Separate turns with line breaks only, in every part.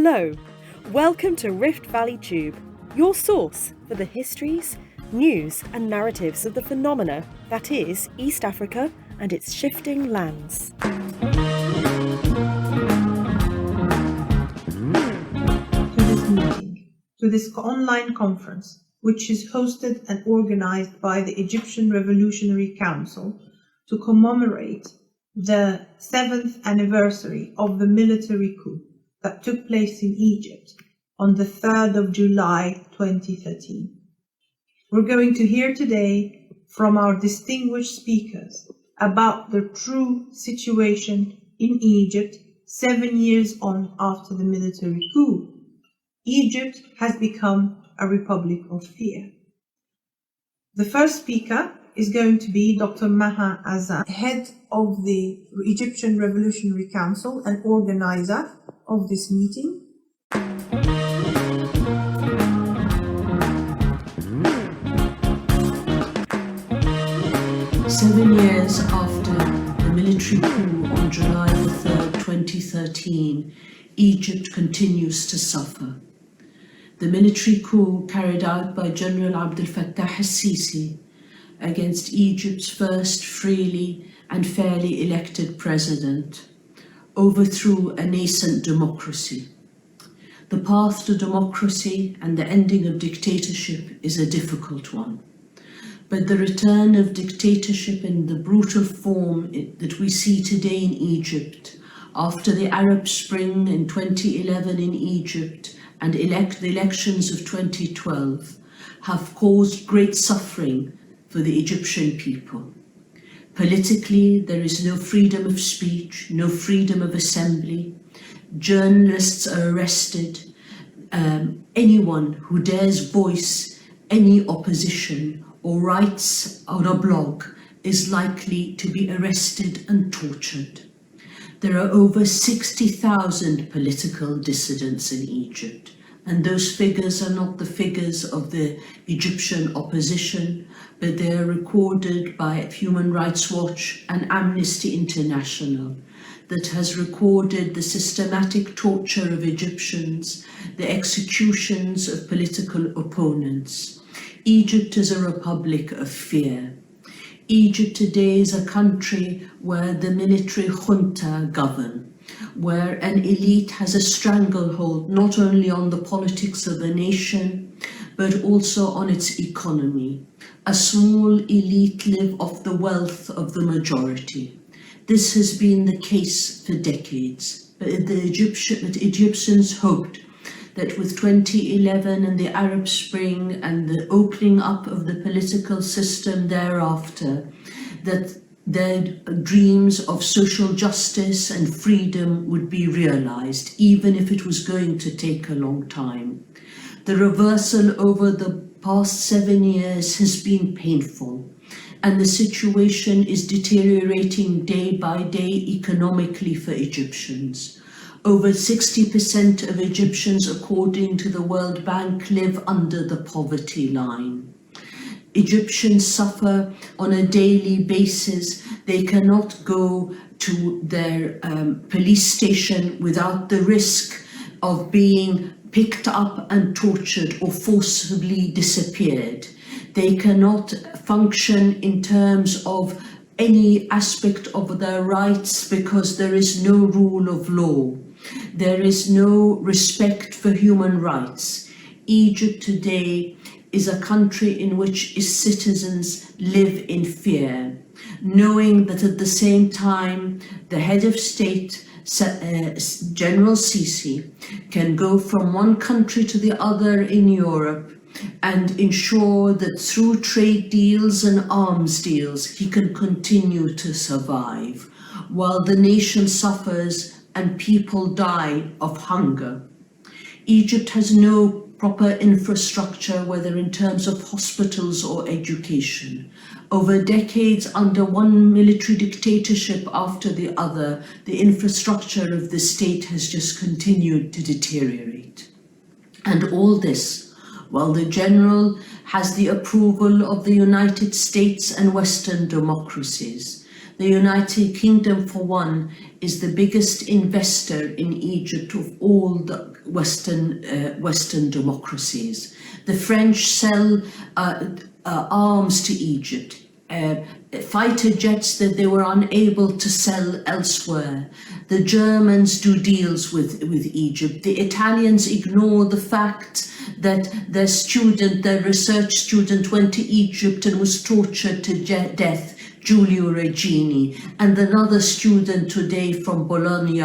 Hello, welcome to Rift Valley Tube, your source for the histories, news and narratives of the phenomena that is East Africa and its shifting lands.
To this online conference, which is hosted and organized by the Egyptian Revolutionary Council to commemorate the 7th anniversary of the military coup that took place in Egypt on the 3rd of July 2013. We're going to hear today from our distinguished speakers about the true situation in Egypt 7 years on after the military coup. Egypt has become a republic of fear. The first speaker is going to be Dr. Maha Azam, head of the Egyptian Revolutionary Council and organizer of this meeting.
7 years after the military coup on July 3rd, 2013, Egypt continues to suffer. The military coup carried out by General Abdel Fattah al-Sisi against Egypt's first freely and fairly elected president overthrew a nascent democracy. The path to democracy and the ending of dictatorship is a difficult one. But the return of dictatorship in the brutal form that we see today in Egypt, after the Arab Spring in 2011 in Egypt and the elections of 2012, have caused great suffering for the Egyptian people. Politically, there is no freedom of speech, no freedom of assembly. Journalists are arrested. Anyone who dares voice any opposition or writes on a blog is likely to be arrested and tortured. There are over 60,000 political dissidents in Egypt, and those figures are not the figures of the Egyptian opposition, but they are recorded by Human Rights Watch and Amnesty International, that has recorded the systematic torture of Egyptians, the executions of political opponents. Egypt is a republic of fear. Egypt today is a country where the military junta govern, where an elite has a stranglehold not only on the politics of the nation, but also on its economy. A small elite live off the wealth of the majority. This has been the case for decades, but the Egyptians hoped that with 2011 and the Arab Spring and the opening up of the political system thereafter, that their dreams of social justice and freedom would be realized, even if it was going to take a long time. The reversal over the past 7 years has been painful, and the situation is deteriorating day by day economically for Egyptians. Over 60% of Egyptians, according to the World Bank, live under the poverty line. Egyptians suffer on a daily basis. They cannot go to their police station without the risk of being picked up and tortured or forcibly disappeared. They cannot function in terms of any aspect of their rights because there is no rule of law. There is no respect for human rights. Egypt today is a country in which its citizens live in fear, knowing that at the same time the head of state, General Sisi, can go from one country to the other in Europe and ensure that through trade deals and arms deals he can continue to survive, while the nation suffers and people die of hunger. Egypt has no proper infrastructure, whether in terms of hospitals or education. Over decades, under one military dictatorship after the other, the infrastructure of the state has just continued to deteriorate. And all this, while the general has the approval of the United States and Western democracies, The United Kingdom, for one, is the biggest investor in Egypt of all the Western democracies. The French sell arms to Egypt, fighter jets that they were unable to sell elsewhere. The Germans do deals with Egypt. The Italians ignore the fact that their research student went to Egypt and was tortured to death, Giulio Regini, and another student today from Bologna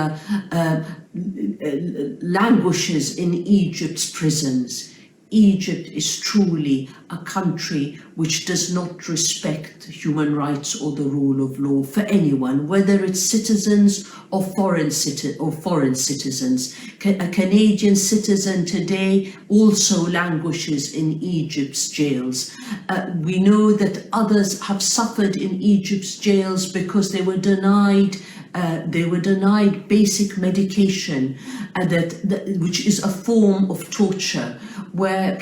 languishes in Egypt's prisons. Egypt is truly a country which does not respect human rights or the rule of law for anyone, whether it's citizens or foreign citizens. A Canadian citizen today also languishes in Egypt's jails. We know that others have suffered in Egypt's jails because they were denied basic medication, which is a form of torture, where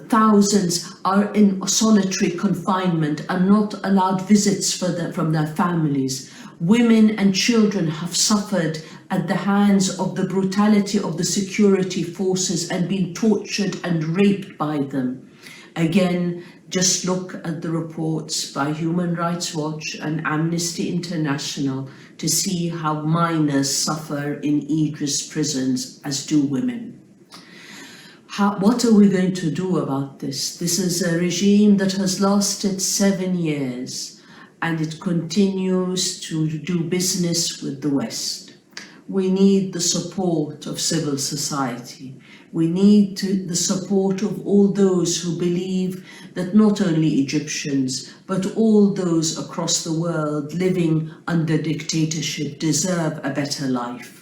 thousands are in solitary confinement and not allowed visits from their families. Women and children have suffered at the hands of the brutality of the security forces and been tortured and raped by them. Again, just look at the reports by Human Rights Watch and Amnesty International to see how minors suffer in Egypt's prisons, as do women. What are we going to do about this? This is a regime that has lasted 7 years, and it continues to do business with the West. We need the support of civil society. We need the support of all those who believe that not only Egyptians, but all those across the world living under dictatorship deserve a better life.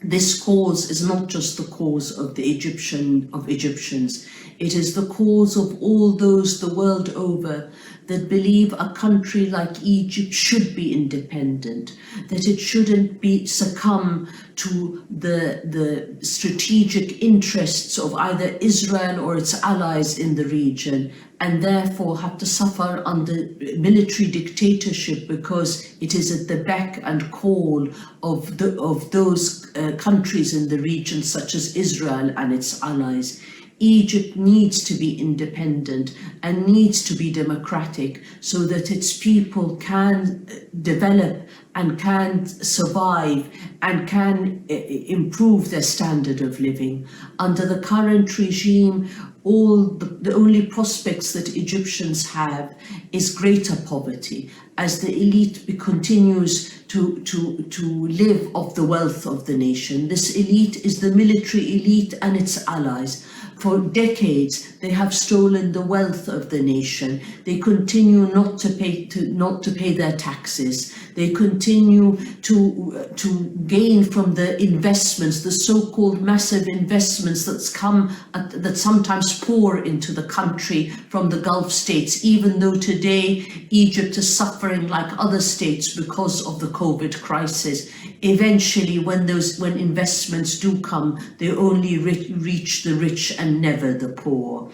This cause is not just the cause of the Egyptians. It is the cause of all those the world over that believe a country like Egypt should be independent, that it shouldn't succumb to the strategic interests of either Israel or its allies in the region, and therefore have to suffer under military dictatorship because it is at the beck and call of those countries in the region, such as Israel and its allies. Egypt needs to be independent and needs to be democratic so that its people can develop and can survive and can improve their standard of living. Under the current regime, the only prospects that Egyptians have is greater poverty as the elite continues to live off the wealth of the nation. This elite is the military elite and its allies. For decades, they have stolen the wealth of the nation. They continue not to pay their taxes. They continue to gain from the investments, the so-called massive investments that sometimes pour into the country from the Gulf states, even though today Egypt is suffering like other states because of the COVID crisis. Eventually, when investments do come, they only reach the rich and never the poor.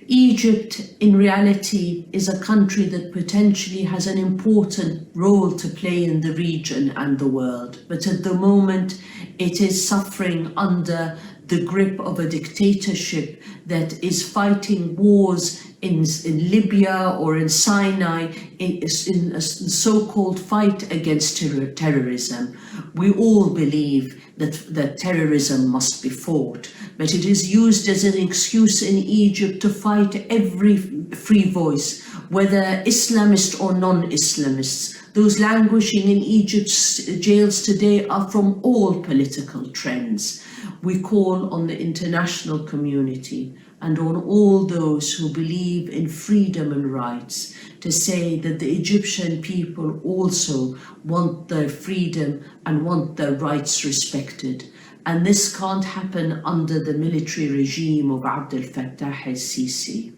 Egypt, in reality, is a country that potentially has an important role to play in the region and the world. But at the moment, it is suffering under the grip of a dictatorship that is fighting wars in Libya or in Sinai, in a so-called fight against terrorism. We all believe that terrorism must be fought, but it is used as an excuse in Egypt to fight every free voice, whether Islamist or non-Islamists. Those languishing in Egypt's jails today are from all political trends. We call on the international community and on all those who believe in freedom and rights to say that the Egyptian people also want their freedom and want their rights respected. And this can't happen under the military regime of Abdel Fattah el-Sisi.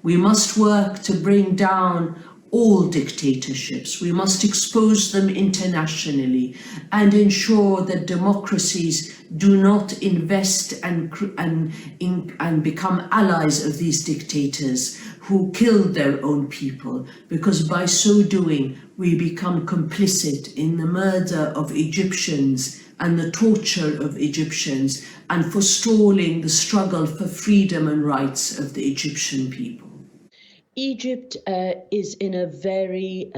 We must work to bring down all dictatorships. We must expose them internationally and ensure that democracies do not invest and become allies of these dictators who killed their own people, because by so doing we become complicit in the murder of Egyptians and the torture of Egyptians and forestalling the struggle for freedom and rights of the Egyptian people.
Egypt is in a very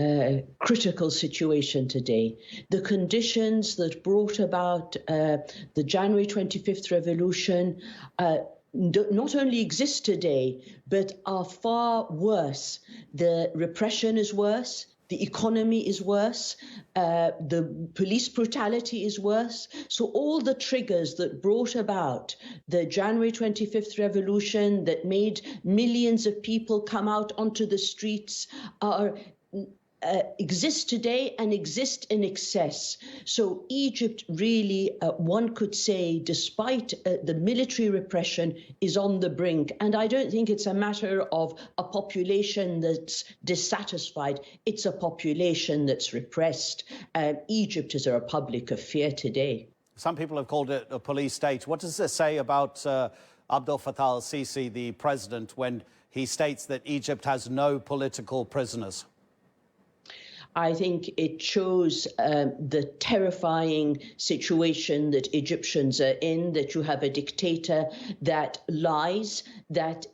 critical situation today. The conditions that brought about the January 25th revolution not only exist today, but are far worse. The repression is worse. The economy is worse, the police brutality is worse. So all the triggers that brought about the January 25th revolution that made millions of people come out onto the streets exist today and exist in excess. So Egypt really, one could say, despite the military repression, is on the brink. And I don't think it's a matter of a population that's dissatisfied. It's a population that's repressed. Egypt is a republic of fear today.
Some people have called it a police state. What does this say about Abdel Fattah al-Sisi, the president, when he states that Egypt has no political prisoners?
I think it shows the terrifying situation that Egyptians are in, that you have a dictator that lies, that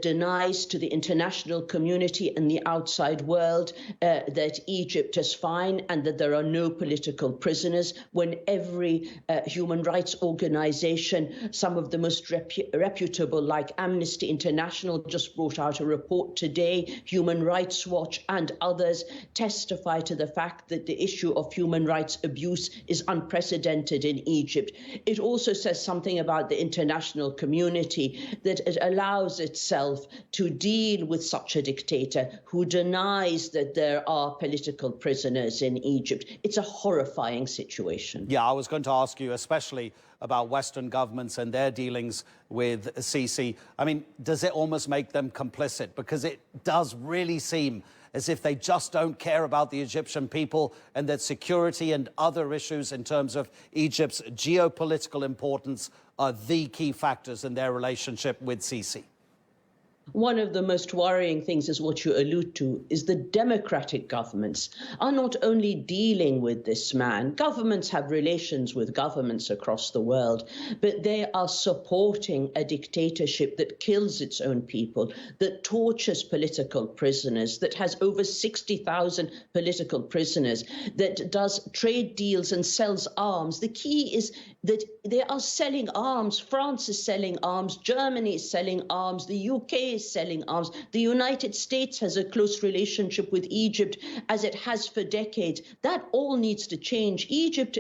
denies to the international community and the outside world that Egypt is fine and that there are no political prisoners, when every human rights organization, some of the most reputable like Amnesty International just brought out a report today, Human Rights Watch and others testify to the fact that the issue of human rights abuse is unprecedented in Egypt. It also says something about the international community, that it allows itself to deal with such a dictator who denies that there are political prisoners in Egypt. It's a horrifying situation.
Yeah, I was going to ask you especially about Western governments and their dealings with Sisi. I mean, does it almost make them complicit? Because it does really seem as if they just don't care about the Egyptian people, and that security and other issues in terms of Egypt's geopolitical importance are the key factors in their relationship with Sisi.
One of the most worrying things is what you allude to, is the democratic governments are not only dealing with this man. Governments have relations with governments across the world, but they are supporting a dictatorship that kills its own people, that tortures political prisoners, that has over 60,000 political prisoners, that does trade deals and sells arms. The key is that they are selling arms. France is selling arms. Germany is selling arms. The UK is selling arms. The United States has a close relationship with Egypt, as it has for decades. That all needs to change. Egypt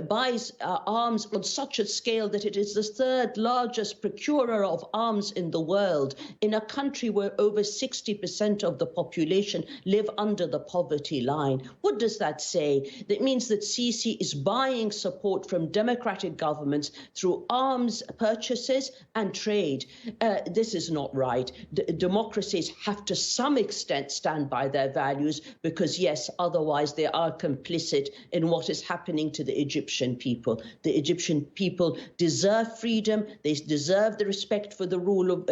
buys arms on such a scale that it is the third largest procurer of arms in the world, in a country where over 60% of the population live under the poverty line. What does that say? That means that Sisi is buying support from democratic governments through arms purchases and trade. This is not right. Democracies have to some extent stand by their values, because yes, otherwise they are complicit in what is happening to the Egyptian people. The Egyptian people deserve freedom. They deserve the respect for the rule of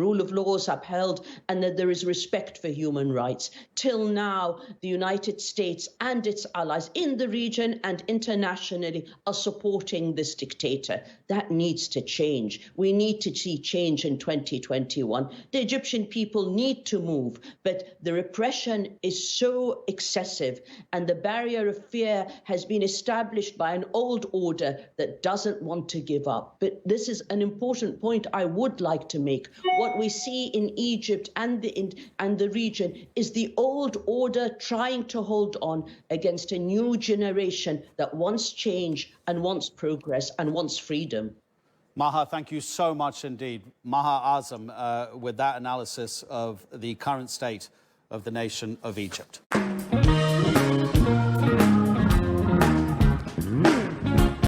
rule of laws upheld, and that there is respect for human rights. Till now, the United States and its allies in the region and internationally are supporting this dictator. That needs to change. We need to see change in 2021. The Egyptian people need to move, but the repression is so excessive, and the barrier of fear has been established by an old order that doesn't want to give up. But this is an important point I would like to make. What we see in Egypt and the region is the old order trying to hold on against a new generation that wants change and wants progress and wants freedom.
Maha, thank you so much indeed. Maha Azam, with that analysis of the current state of the nation of Egypt.